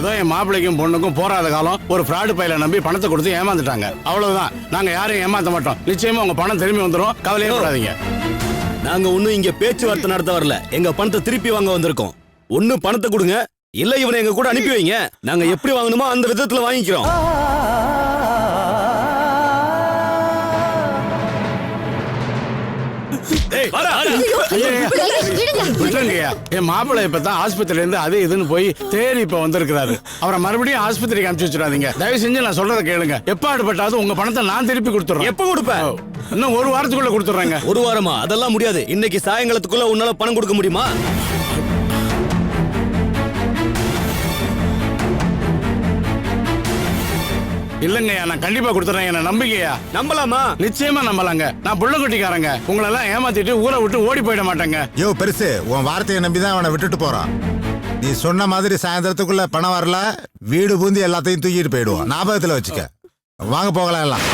ஏதோ என் மாப்பிள்ளைக்கும் பொண்ணுக்கும் போராத காலம் ஒரு ஃப்ராடு பையில நம்பி பணத்தை கொடுத்து ஏமாந்துட்டாங்க. அவ்வளவுதான். நாங்க யாரையும் ஏமாத்த மாட்டோம். நிச்சயமா உங்க பணம் திரும்பி வந்துடும். கவலையே படாதீங்க. நாங்க ஒண்ணும் இங்க பேச்சுவார்த்தை நடத்த வரல. எங்க பணத்தை திருப்பி வாங்க வந்திருக்கோம். ஒண்ணு பணத்தை கொடுங்க, இல்ல இவனை எங்க கூட அனுப்பி வைங்க. நாங்க எப்படி வாங்கணுமோ அந்த விதத்துல வாங்கிக்கிறோம். என் மாப்பிள்ளை இப்பதான் ஆஸ்பத்திரியில இருந்து அது இதுன்னு போய் தேடி இப்ப வந்திருக்கிறாரு. அவரை மறுபடியும் ஆஸ்பத்திரிக்கு அனுப்பிச்சு வச்சிடாதீங்க. தயவு செஞ்சு நான் சொல்றதை கேளுங்க. எப்ப ஆடுபட்டாவது உங்க பணத்தை நான் திருப்பி கொடுத்துறேன். எப்ப கொடுப்பேன்? இன்னும் ஒரு வாரத்துக்குள்ள கொடுத்துறேங்க. ஒரு வாரமா? அதெல்லாம் முடியாது. இன்னைக்கு சாயங்காலத்துக்குள்ள உன்னால பணம் கொடுக்க முடியுமா? இல்லங்கய்யா, நான் கண்டிப்பா கொடுத்துறேன். என்ன நம்பிக்கையா? நம்பலாமா? நிச்சயமா நம்பலாங்க. நான் புள்ள குட்டிக்காரங்க. உங்களெல்லாம் ஏமாத்திட்டு ஊரை விட்டு ஓடி போயிட மாட்டேங்க. யோ பெருசு, உன் வார்த்தையை நம்பிதான் அவனை விட்டுட்டு போறான். நீ சொன்ன மாதிரி சாயந்தரத்துக்குள்ள பணம் வரல, வீடு பூந்தி எல்லாத்தையும் தூக்கிட்டு போயிடுவோம். ஞாபகத்துல வச்சுக்க. வாங்க போகலாம் எல்லாம்.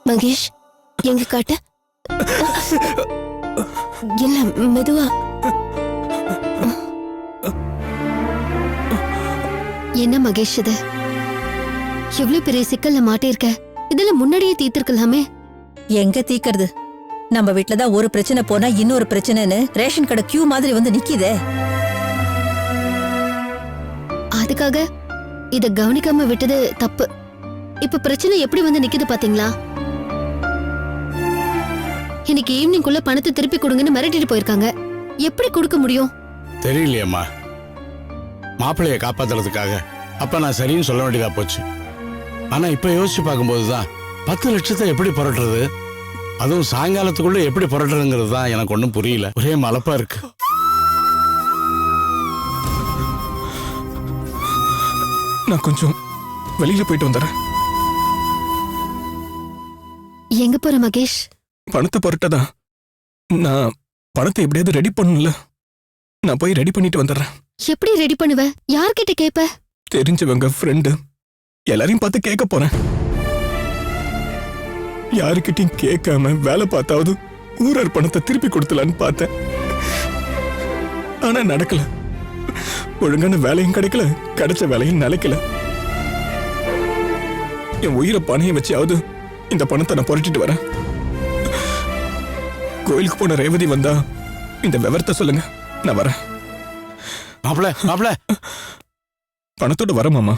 மகேஷ், எங்க காட்ட? இல்ல, மெதுவா. என்ன மகேஷ் இது? எவ்வளவு பெரிய சிக்கல்ல மாட்டிருக்க. இதுல முன்னாடியே தீர்த்திருக்கலாமே. எங்க தீக்கிறது? நம்ம வீட்டுலதான் ஒரு பிரச்சனை போனா இன்னொரு பிரச்சனைன்னு ரேஷன் கடை கியூ மாதிரி வந்து நிக்குதே. அதுக்காக இத கவனிக்காம விட்டது தப்பு. இப்ப பிரச்சனை எப்படி வந்து நிக்குது பாத்தீங்களா? இன்னைக்கு ஈவினிங்குள்ள பணத்தை திருப்பி கொடுங்கன்னு மிரட்டிட்டு போயிருக்காங்க. எப்படி கொடுக்க முடியும்? தெரியலையம்மா. மாப்பிள்ளைய காப்பாத்துறதுக்காக அப்ப நான் சரின்னு சொல்ல வேண்டியதா போச்சு. ஆனா இப்ப யோசிச்சு பார்க்கும்போதுதான் 10 லட்சத்தை எப்படி புரட்டுறது, அதுவும் சாயங்காலத்துக்குள்ள எப்படி புரட்டுறதுங்கிறது தான் எனக்கு ஒன்றும் புரியல. ஒரே மலப்பா இருக்கு. நான் கொஞ்சம் வெளியில போயிட்டு வந்துடுறேன். எங்க போற மகேஷ்? பணத்தை பொருட்டதா? நான் பணத்தை எப்படியாவது ரெடி பண்ணல. நான் போய் ரெடி பண்ணிட்டு வந்துடுறேன். எப்படி ரெடி பண்ணுவ? யார்கிட்ட கேப்ப? தெரிஞ்சவங்க, ஃப்ரெண்டு எல்லாரையும் பார்த்து கேட்க போறேன். யாருக்கிட்டையும் கேட்காம வேலை பார்த்தாவது ஊரர் பணத்தை திருப்பி கொடுத்தலான்னு பார்த்தேன். ஆனா நடக்கல. ஒழுங்கான வேலையும் கிடைக்கல, கிடைச்ச வேலையும் நிலைக்கல. என் உயிரை பணைய வச்சாவது இந்த பணத்தை நான் புரட்டிட்டு வரேன். கோயிலுக்கு போன ரேவதி வந்தா இந்த விவரத்தை சொல்லுங்க, நான் வரேன். மாப்பிள மாப்பிள, பணத்தோட வர மாமா.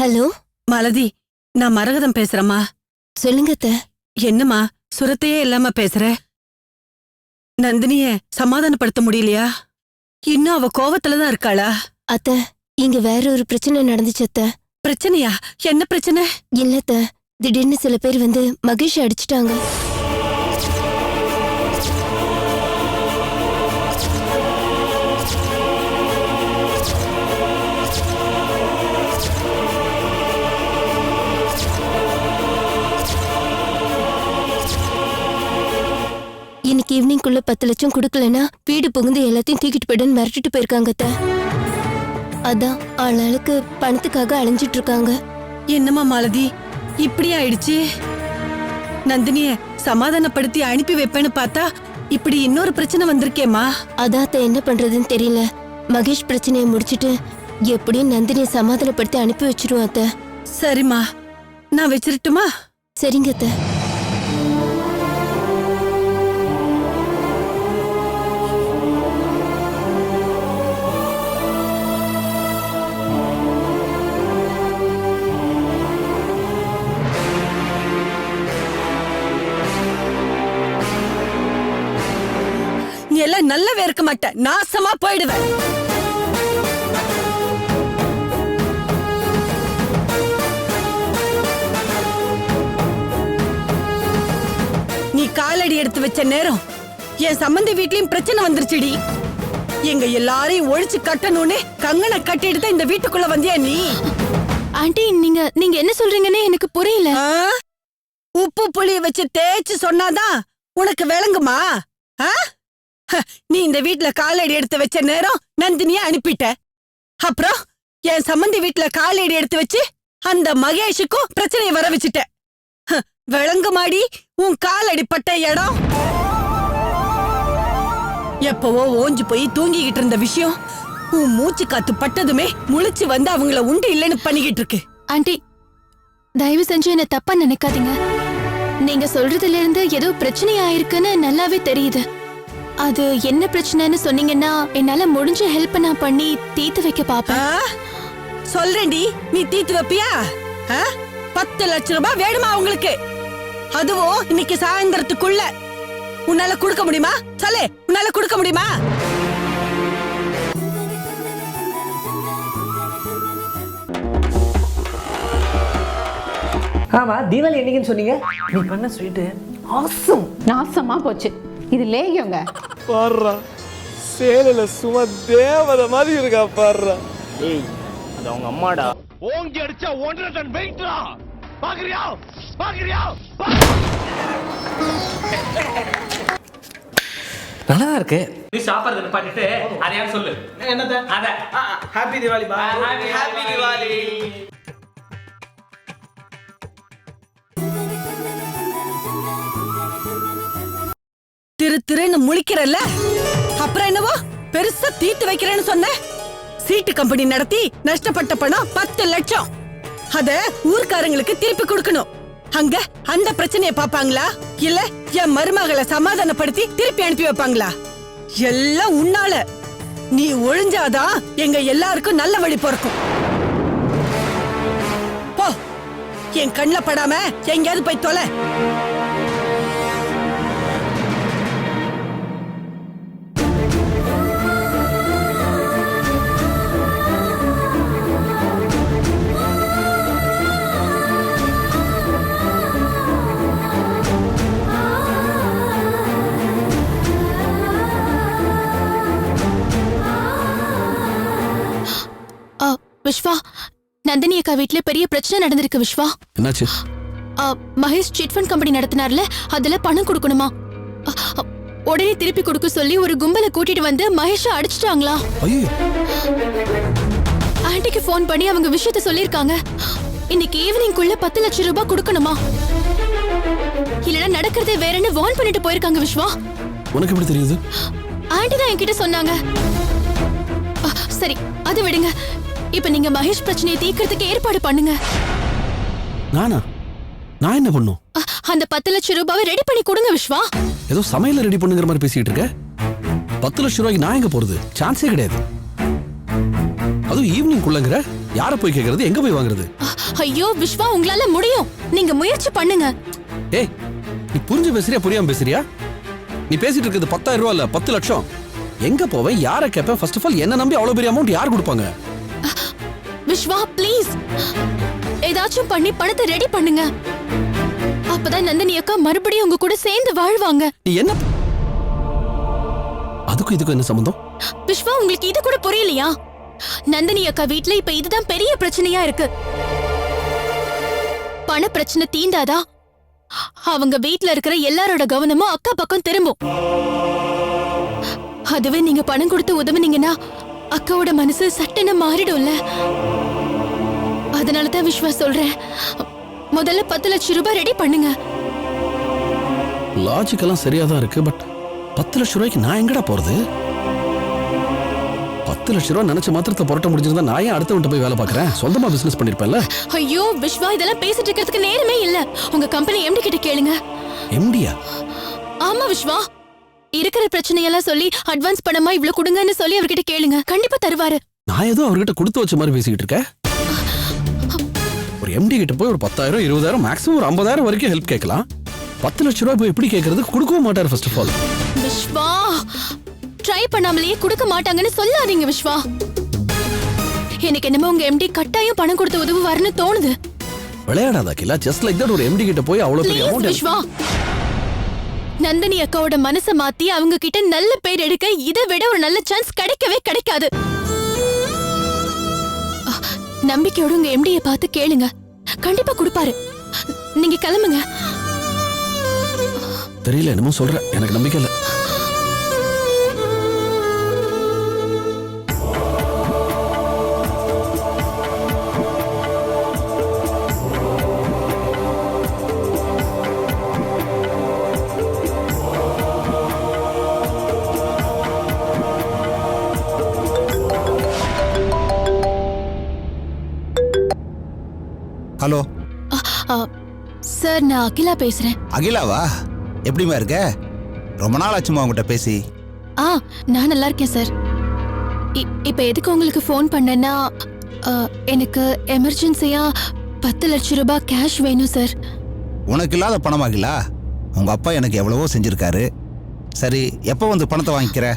ஹலோ, மாலதி, நான் மரகதம் பேசுறேம்மா. சொல்லுங்க அத்தை. என்னம்மா சுரத்தையே இல்லாம பேசுற? நந்தினிய சமாதானப்படுத்த முடியலையா? இன்னும் அவ கோவத்துலதான் இருக்காளா? அத்தை, இங்க வேற ஒரு பிரச்சனை நடந்துச்சு அத்தை. பிரச்சனையா? என்ன பிரச்சனை? இல்ல அத்தை, திடீர்னு சில பேர் வந்து மகேஷ் அடிச்சிட்டாங்க. இன்னைக்கு ஈவினிங்குள்ள 10 லட்சம் கொடுக்கலனா வீடு புகுந்து எல்லாத்தையும் தூக்கிட்டு போயிடுன்னு மிரட்டிட்டு போயிருக்காங்க அத்தை. அதான் ஆளாளுக்கு பணத்துக்காக அலைஞ்சிட்டு இருக்காங்க. என்னம்மா மாலதி, இப்படி ஆயிடுச்சு? நந்தினிய சமாதானப்படுத்தி அனுப்பி வைப்பேன்னு பார்த்தா இப்படி இன்னொரு பிரச்சனை வந்திருக்கேம்மா. அதான் அத்தை என்ன பண்றதுன்னு தெரியல. மகேஷ் பிரச்சனையை முடிச்சிட்டு எப்படியும் நந்தினியை சமாதானப்படுத்தி அனுப்பி வச்சிருவோம் அத்தை. சரிம்மா, நான் வச்சிருட்டுமா? சரிங்க அத்தை. நீ எல்லாம் நல்லவே இருக்க மாட்ட, நாசமா போயிடுவேன். நீ காலடி எடுத்து வச்ச நேரம் என் சம்பந்தி வீட்லயும் பிரச்சனை வந்துருச்சுடி. எங்க எல்லாரையும் ஒழிச்சு கட்டணும்னு கங்கனை கட்டிட்டு தான் இந்த வீட்டுக்குள்ள வந்தியா நீ? ஆண்டி, நீங்க என்ன சொல்றீங்கன்னு எனக்கு புரியல. ஆ? உப்பு புளிய வச்சு தேய்ச்சு சொன்னாதான் உனக்கு விளங்குமா? ஆ? நீ இந்த வீட்ல காலடி எடுத்து வச்ச நேரம் நந்தினிய அனுப்பிட்ட. அப்புறம் என் சம்பந்தி வீட்ல காலடி எடுத்து வச்சு அந்த மகேஷுக்கும் பிரச்சனையை வர வச்சுட்ட. விளங்குமாடி உன் காலடி பட்ட இடம்? எப்பவோ ஓஞ்சு போய் தூங்கிக்கிட்டு இருந்த விஷயம் உன் மூச்சு காத்து பட்டதுமே முழிச்சு வந்து அவங்கள உண்டு இல்லைன்னு பண்ணிக்கிட்டு இருக்கு. ஆண்டி, தயவு செஞ்சு என்ன தப்பா நினைக்காதீங்க. நீங்க சொல்றதுல இருந்து ஏதோ பிரச்சனை ஆயிருக்குன்னு நல்லாவே தெரியுது. அது என்ன பிரச்சனைன்னு சொன்னீங்கன்னா என்னால முடிஞ்ச ஹெல்ப் நான் பண்ணி தீர்த்து வைக்க பாப்பேன். சொல்றேன்டி, நீ தீர்த்து வைப்பியா? 10 லட்சம் ரூபாய் வேணுமா உங்களுக்கு? அதுவும் இன்னைக்கு சாயந்தரத்துக்குள்ள உன்னால கொடுக்க முடியுமா? சொல்லு, உன்னால கொடுக்க முடியுமா? ஆமா, தீபாவளி என்னைக்குன்னு சொன்னீங்க? நீ பண்ண ஸ்வீட்டு ஆசம். நாசமா போச்சு. இது லேகியோங்க. பாடுறா, சேலையில சும்மா தேவதை மாதிரி இருக்கா பாடுறா. ஏய், அது அவங்க அம்மாடா. ஓங்கி அடிச்சா 1.5 டன் வெயிட்ரா. பாக்குறியா? நல்லா தான் இருக்கு. நீ சாப்பிடுறது நிப்பாட்டிட்டு அதையாவது சொல்லு. என்னது? அத ஹாப்பி தீபாவளி பா. ஹாப்பி தீபாவளி. திருன்னு முழிக்கிறல்ல, அப்புறம் என்னவோ பெருசா தீர்த்து வைக்கிறேன்னு சொன்ன. சீட்டு கம்பெனி நடத்தி நஷ்டப்பட்ட பணம் 10 லட்சம். அத ஊர்க்காரங்களுக்கு திருப்பி கொடுக்கணும். அங்க அந்த பிரச்சனையை பாப்பாங்களா, இல்ல என் மருமகளை சமாதானப்படுத்தி திருப்பி அனுப்பி வைப்பாங்களா? எல்லாம் உன்னால. நீ ஒழிஞ்சாதான் எங்க எல்லாருக்கும் நல்ல வழி பிறக்கும். போ, என் கண்ணுல படாம எங்கேயாவது போய் தொலை. விஸ்வா, நந்தினி அக்கா வீட்ல பெரிய பிரச்சனை நடந்திருக்கு விஸ்வா. என்னாச்சு? மகேஷ் சிட் ஃபண்ட் கம்பெனி நடத்தினார்ல, அதுல பணம் கொடுக்கணுமா? உடனே திருப்பி கொடுக்க சொல்லி ஒரு கும்பலை கூட்டிட்டு வந்து மகேஷ அடிச்சிட்டாங்களா? ஐயோ, ஆண்டிக்கு ஃபோன் பண்ணி அவங்க விஷயத்த சொல்லிருக்காங்க. இன்னைக்கு ஈவினிங்குள்ள 10 லட்சம் ரூபாய் கொடுக்கணுமா? இல்லனா நடக்கிறதே வேறன்னு வார்ன் பண்ணிட்டு போயிருக்காங்க விஸ்வா. உனக்கு எப்படி தெரியுது? ஆண்டி தான் என்கிட்ட சொன்னாங்க. சரி, அது விடுங்க. இப்ப நீங்க மகேஷ் பிரச்சனையை தீர்க்கறதுக்கு ஏற்பாடு பண்ணுங்க. நானா? நான் என்ன பண்ணும்? அந்த 10 லட்சம் ரூபாவை ரெடி பண்ணி கொடுங்க விஸ்வா. ஏதோ சமையல ரெடி பண்ணுங்கிற மாதிரி பேசிட்டு இருக்க. 10 லட்சம் ரூபாய்க்கு நான் எங்க போறது? சான்ஸே கிடையாது. அதுவும் ஈவினிங் குள்ளங்கிற. யார போய் கேக்குறது, எங்க போய் வாங்குறது? ஐயோ விஸ்வா, உங்களால முடியும். நீங்க முயற்சி பண்ணுங்க. ஏய், நீ புரிஞ்சு பேசுறியா புரியாம பேசுறியா? நீ பேசிட்டு இருக்கிறது 10,000 ரூபா இல்ல 10 லட்சம். எங்க போவேன், யாரை கேட்பேன்? ஃபர்ஸ்ட் ஆஃப் ஆல் என்ன நம்பி அவ்வளவு பெரிய அமௌண்ட் யார் கொடுப்பாங்க? விஸ்வா ப்ளீஸ், ஏதாச்சும் பண்ணி பணத்தை ரெடி பண்ணுங்க. அப்பதான் நந்தினி அக்கா மறுபடியும் உங்க கூட சேர்ந்து வாழ்வாங்க. நீ என்ன, அதுக்கும் இதுக்கும் என்ன சம்பந்தம்? விஸ்வா, உங்களுக்கு இது கூட புரியலையா? நந்தினி அக்கா வீட்ல இப்ப இதுதான் பெரிய பிரச்சனையா இருக்கு. பண பிரச்சனை தீந்தாதா அவங்க வீட்ல இருக்கிற எல்லாரோட கவனமும் அக்கா பக்கம் திரும்பும். அதுவே நீங்க பணம் கொடுத்து உதவுனீங்கன்னா அக்காவோட மனசு சட்டுன்னு மாறிடும்ல. அதனாலதான் விஸ்வா சொல்றேன், முதல்ல 10 லட்சம் ரூபாய் ரெடி பண்ணுங்க. லாஜிக் எல்லாம் சரியா தான் இருக்கு. பட் 10 லட்சம் ரூபாய்க்கு நான் எங்கடா போறது? 10 லட்சம் ரூபாய் நினைச்ச மாத்திரத்தை புரட்ட முடிஞ்சிருந்தா நான் ஏன் அடுத்தவன்ட்ட போய் வேலை பார்க்கறேன்? சொந்தமா பிசினஸ் பண்ணிருப்பேன்ல. ஐயோ விஸ்வா, இதெல்லாம் பேசிட்டு இருக்கிறதுக்கு நேரமே இல்ல. உங்க கம்பெனி எம்டி கிட்ட கேளுங்க. எம்டியா? ஆமா விஸ்வா, இருக்கிற பிரச்சனையெல்லாம் சொல்லி அட்வான்ஸ் பணமா இவ்ளோ கொடுங்கன்னு சொல்லி அவர்கிட்ட கேளுங்க. கண்டிப்பா தருவாரு. நான் ஏதோ அவர்கிட்ட கொடுத்து வச்ச மாதிரி பேசிக்கிட்டு இருக்கேன். ஒரு எம்டி கிட்ட போய் ஒரு 10,000 20,000 மேக்ஸிமம் ஒரு 50,000 வரைக்கும் ஹெல்ப் கேட்கலாம். 10 லட்சம் ரூபாய் போய் எப்படி கேட்கறது? கொடுக்கவும் மாட்டாரு first of all. Viswa, try பண்ணாமலேயே கொடுக்க மாட்டாங்கன்னு சொல்லாதீங்க விஸ்வா. எனக்கு என்னமோ உங்க எம்டி கட்டாயம் பணம் கொடுத்து உதவுவாருன்னு தோணுது. விளையாடாத கிலா. ஜஸ்ட் லைக் தட் ஒரு எம்டி கிட்ட போய் அவ்வளவு பெரிய Please, அமௌண்ட். விஸ்வா, நந்தினி அக்காவோட மனசை மாத்தி அவங்க கிட்ட நல்ல பேர் எடுக்க இதை விட ஒரு நல்ல சான்ஸ் கிடைக்கவே கிடைக்காது. நம்பிக்கையோட உங்க எம்டியை பார்த்து கேளுங்க, கண்டிப்பா கொடுப்பாரு. நீங்க கிளம்புங்க. தெரியல, என்னமோ சொல்ற, எனக்கு நம்பிக்கை இல்ல. ஹலோ சார், நான் அகிலா பேசுறேன். அகிலாவா? எப்படிமா இருக்க? ரொம்ப நாள் ஆச்சுமா உங்ககிட்ட பேசி. நான் நல்லா இருக்கேன் சார். இப்ப எதுக்கு உங்களுக்கு ஃபோன் பண்ணேன்னா, எனக்கு எமர்ஜென்சியா 10 லட்சம் ரூபாய் கேஷ் வேணும் சார். உனக்கு இல்லாத பணம் அகிலா? உங்க அப்பா எனக்கு எவ்வளவோ செஞ்சிருக்காரு. சரி, எப்போ வந்து பணத்தை வாங்கிக்கிற?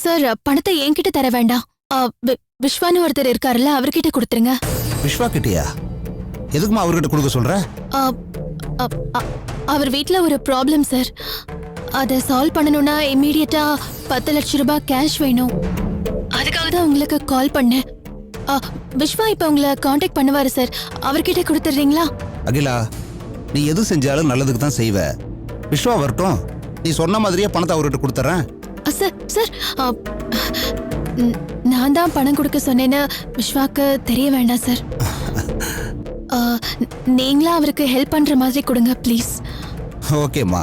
சார், பணத்தை என்கிட்ட தர வேண்டாம். விஸ்வான்னு ஒருத்தர் இருக்காருல்ல, அவர்கிட்ட கொடுத்துருங்க. விஸ்வா கிட்டயா? எதுக்குமா அவர்கிட்ட கொடுக்க சொல்ற? அவர் வீட்ல ஒரு ப்ராப்ளம் சார். அதை சால்வ் பண்ணணும்னா இம்மீடியட்டா 10 லட்சம் ரூபாய் கேஷ் வேணும். அதுக்காக தான் உங்களுக்கு கால் பண்ணேன். விஸ்வா இப்ப உங்களை காண்டாக்ட் பண்ணுவாரு சார். அவர்கிட்ட கொடுத்துறீங்களா? அகிலா, நீ எது செஞ்சாலும் நல்லதுக்கு தான் செய்வ. விஸ்வா வரட்டும், நீ சொன்ன மாதிரியே பணத்தை அவர்கிட்ட கொடுத்துறேன். சார், நான் தான் பணம் கொடுக்க சொன்னேன்னு விஸ்வாக்கு தெரிய வேண்டாம் சார். நீங்களா அவருக்கு ஹெல்ப் பண்ற மாதிரி கொடுங்க ப்ளீஸ். ஓகேம்மா,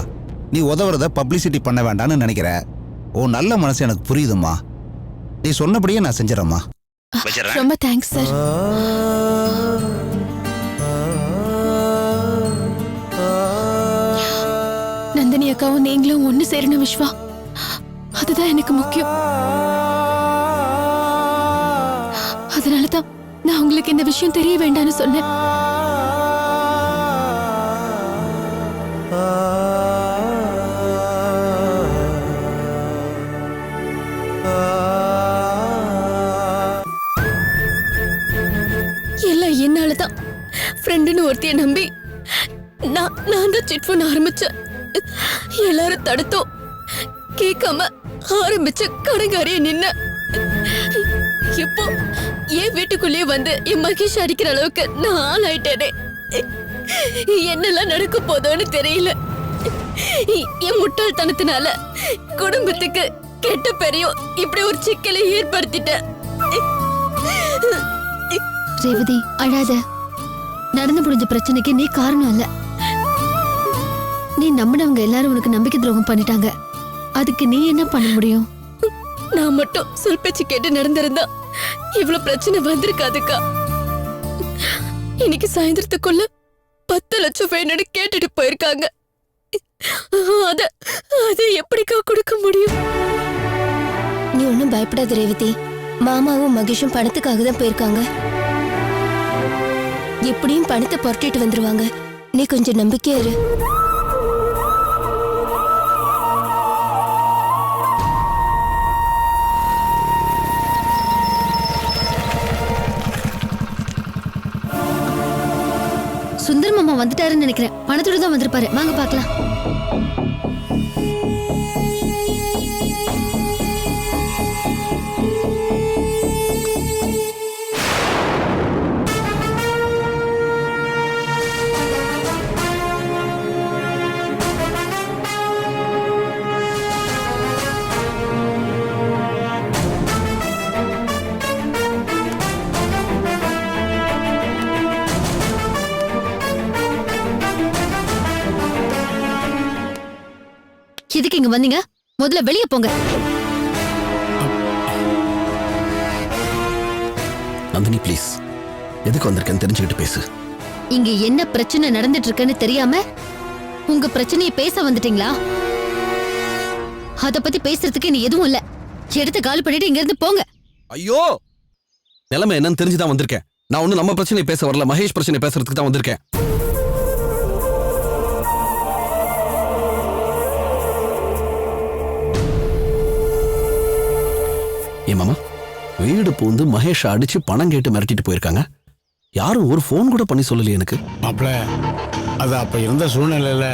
நீ உதவுறத பப்ளிசிட்டி பண்ண வேண்டாம்னு நினைக்கிற. ஓ நல்ல மனசு எனக்கு புரியுதும்மா. நீ சொன்னபடியே நான் செஞ்சிடறேம்மா. ரொம்ப தேங்க்ஸ் சார். நந்தினி அக்காவும் நீங்களும் ஒன்னு சேரணும் விஸ்வா, அதுதான் எனக்கு முக்கியம். அதனாலதான் நான் உங்களுக்கு இந்த விஷயம் தெரிய வேண்டாம்னு சொன்னேன். எல்லாம் என்னாலதான். ஃப்ரெண்டுன்னு ஒருத்தைய நம்பி நான் தான் சிட் ஃபண்ட் ஆரம்பிச்சேன். எல்லாரும் தடுத்தோம், கேட்காம ஆரம்பிச்ச கடைக்காரியை நின்ன. இப்போ என் வீட்டுக்குள்ளேயே வந்து என் மகேஷ் அடிக்கிற அளவுக்கு நான் ஆள் ஆயிட்டேனே. என்னெல்லாம் நடக்க போதோன்னு தெரியல. என் முட்டாள்தனத்தினால குடும்பத்துக்கு கெட்ட பெரியும் இப்படி ஒரு சிக்கலை ஏற்படுத்திட்டேன். ரேவதி, அழாத. நடந்து முடிஞ்ச பிரச்சனைக்கு நீ காரணம் இல்ல. நீ நம்பினவங்க எல்லாரும் உனக்கு நம்பிக்கை துரோகம் பண்ணிட்டாங்க. அதுக்கு நீ என்ன பண்ண முடியும்? நான் மட்டும் சொல் பேச்சு கேட்டு நடந்திருந்தா இவ்வளவு பிரச்சனை வந்திருக்காதுக்கா. இன்னைக்கு சாயந்தரத்துக்குள்ள 10 லட்சம் வேணும்னு கேட்டுட்டு போயிருக்காங்க. அத எப்படிக்கா கொடுக்க முடியும்? நீ ஒன்னும் பயப்படாத ரேவதி. மாமாவும் மகேஷும் பணத்துக்காக தான் போயிருக்காங்க. எப்படியும் பணத்தை புரட்டிட்டு வந்துருவாங்க. நீ கொஞ்சம் நம்பிக்கையா இரு. சுந்தர் மாமா வந்துட்டாருன்னு நினைக்கிறேன். பணத்தோட தான் வந்திருப்பாரு. வாங்க பார்க்கலாம். எதுக்கு இங்க வந்தீங்க? முதல்ல வெளியே போங்க. நந்தினி ப்ளீஸ், எதுக்கு வந்திருக்கேன்னு தெரிஞ்சுக்கிட்டு பேசு. இங்க என்ன பிரச்சனை நடந்துட்டு இருக்குன்னு தெரியாம உங்க பிரச்சனையை பேச வந்துட்டீங்களா? அத பத்தி பேசுறதுக்கு நீ எதுவும் இல்ல. எடுத்து காலி பண்ணிட்டு இங்க இருந்து போங்க. ஐயோ, நிலைமை என்னன்னு தெரிஞ்சுதான் வந்திருக்கேன். நான் ஒண்ணு நம்ம பிரச்சனையை பேச வரல, மகேஷ் பிரச்சனை பேசுறதுக்கு தான் வந்திருக்கேன். ஏ மாமா, வீடு பூந்து மகேஷ் அடிச்சு பணம் கேட்டு மிரட்டிட்டு போயிருக்காங்க. யாரும் ஒரு ஃபோன் கூட பண்ணி சொல்லலையே எனக்கு. மாப்பிள, அது அப்ப இருந்த சூழ்நிலையில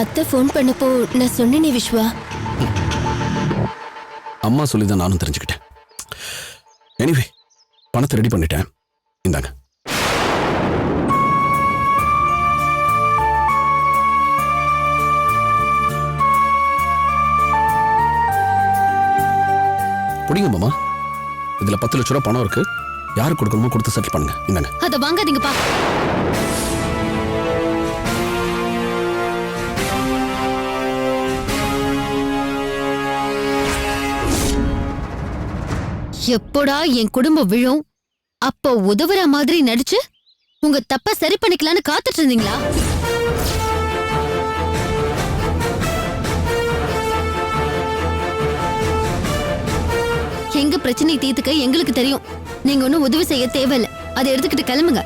அத்தை ஃபோன் பண்ணப்போ நான் சொன்னேனே விஸ்வா. அம்மா சொல்லிதான் நானும் தெரிஞ்சுக்கிட்டேன். எனிவே, பணத்தை ரெடி பண்ணிட்டேன், இந்தாங்க. புடிங்க மாமா, இதுல 10 லட்சம் ரூபாய் பணம் இருக்கு. யாருக்கு கொடுக்கணுமோ கொடுத்து செட்டில் பண்ணுங்க, இந்தாங்க. அத வாங்காதீங்கப்பா. எப்போடா என் குடும்பம் விழும் அப்போ உதவுற மாதிரி நடிச்சு உங்க தப்ப சரி பண்ணிக்கலான்னு காத்துட்டு இருந்தீங்களா? எங்க பிரச்சனை தீர்த்துக்க எங்களுக்கு தெரியும். நீங்க ஒன்னும் உதவி செய்ய தேவையில்ல. அதை எடுத்துக்கிட்டு கிளம்புங்க.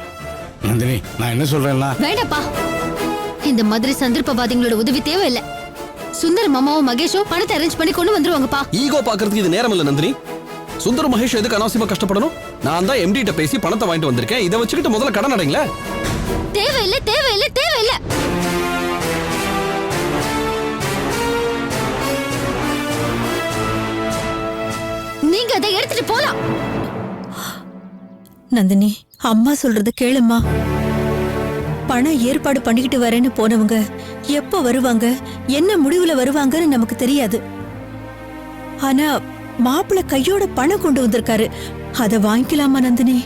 நந்தினி, நான் என்ன சொல்றேன்னா, வேண்டாப்பா, இந்த மாதிரி சந்தர்ப்பவாதிகளோட உதவி தேவையில்ல. சுந்தர் மாமாவும் மகேஷும் பணத்தை அரேஞ்ச் பண்ணி கொண்டு வந்துருவாங்கப்பா. ஈகோ பாக்குறதுக்கு இது நேரம் இல்ல நந்தினி. சுந்தர் மகேஷ் எதுக்கு அனாவசியமா கஷ்டப்படணும்? நான் தான் எம்டி கிட்ட பேசி பணத்தை வாங்கிட்டு வந்திருக்கேன். இதை வச்சுக்கிட்டு முதல்ல கடன் அடைங்கள. தேவையில்ல தேவையில்ல தேவையில்ல. நீங்க அதை எடுத்துட்டு போலாம். நந்தினி, அம்மா சொல்றது கேளும்மா. பணம் ஏற்பாடு பண்ணிக்கிட்டு வரேன்னு போனவங்க எப்ப வருவாங்க, என்ன முடிவுல வருவாங்கன்னு நமக்கு தெரியாது. ஆனா மாப்பிள்ள கையோட பணம் கொண்டு வந்திருக்காரு. அத வாங்கிக்கலாமா நந்தினி?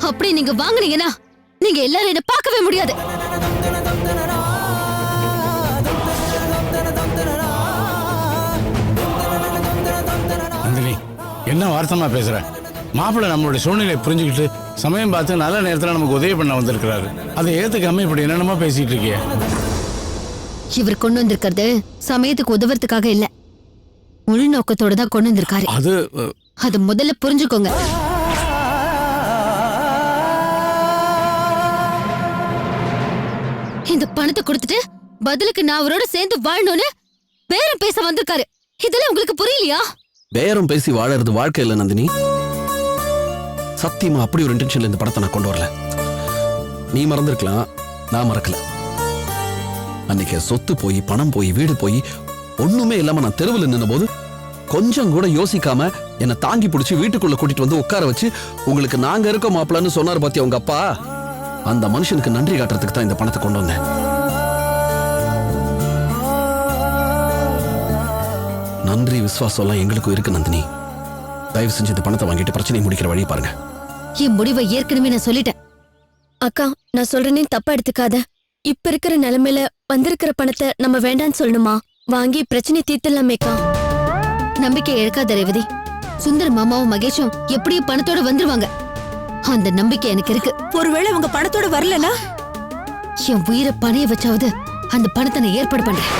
அப்படி நீங்க வாங்குனீங்கன்னா நீங்க எல்லாரும் என்ன பார்க்கவே முடியாது. நந்தினி, என்ன வார்த்தமா பேசுற? மாப்பிள்ளை நம்மளுடைய சூழ்நிலையை புரிஞ்சுக்கிட்டு சமயம் பார்த்து நல்ல நேரத்துல நமக்கு உதவி பண்ண வந்திருக்கிறாரு. அதை ஏத்துக்காம இப்படி என்னென்னமா பேசிட்டு இருக்கிய? இவர் கொண்டு வந்திருக்கிறது சமயத்துக்கு உதவுறதுக்காக இல்ல, உள்நோக்கத்தோட தான் கொண்டு வந்திருக்காரு. அது முதல்ல புரிஞ்சுக்கோங்க. இந்த பணத்தை கொடுத்துட்டு பதிலுக்கு நான் அவரோட சேர்ந்து வாழணும்னு பேரம் பேச வந்திருக்காரு. இதெல்லாம் உங்களுக்கு புரியலையா? பேரம் பேசி வாழறது வாழ்க்கை இல்ல நந்தினி. சத்தியமா அப்படி ஒரு இன்டென்ஷன்ல இந்த படத்தை நான் கொண்டு வரல. நீ மறந்திருக்கலாம், நான் மறக்கல. அன்னைக்கு சொத்து போய் பணம் போய் வீடு போய் ஒண்ணுமே இல்லாம நான் தெருவில் நின்ன போது கொஞ்சம் கூட யோசிக்காம என்னை தாங்கி பிடிச்சி வீட்டுக்குள்ள கூட்டிட்டு வந்து உட்கார வச்சு உங்களுக்கு நாங்க இருக்கோம் மாப்பிள்ளன்னு சொன்னார் பாத்தியா உங்க அப்பா. அந்த மனுஷனுக்கு நன்றி காட்டுறதுக்கு தான் இந்த பணத்தை கொண்டு வந்தேன். நன்றி விசுவாசம் எல்லாம் எங்களுக்கும் இருக்கு நந்தினி. தயவு செஞ்சு இந்த பணத்தை வாங்கிட்டு பிரச்சனை முடிக்கிற வழி பாருங்க. என் முடிவை ஏற்கனவே நான் சொல்லிட்டேன். அக்கா, நான் சொல்றேனே தப்பா எடுத்துக்காத. இப்ப இருக்கிற நிலைமையில வந்திருக்கிற பணத்தை நம்ம வேண்டான்னு சொல்லணுமா? வாங்கி பிரச்சனை தீர்த்தலாமேக்கா. நம்பிக்கை இழக்காத ரேவதி. சுந்தர் மாமாவும் மகேஷும் எப்படியும் பணத்தோட வந்துருவாங்க. அந்த நம்பிக்கை எனக்கு இருக்கு. ஒருவேளை அவங்க பணத்தோட வரலனா என் உயிரை பணைய வச்சாவது அந்த பணத்தை நான் ஏற்பாடு பண்றேன்.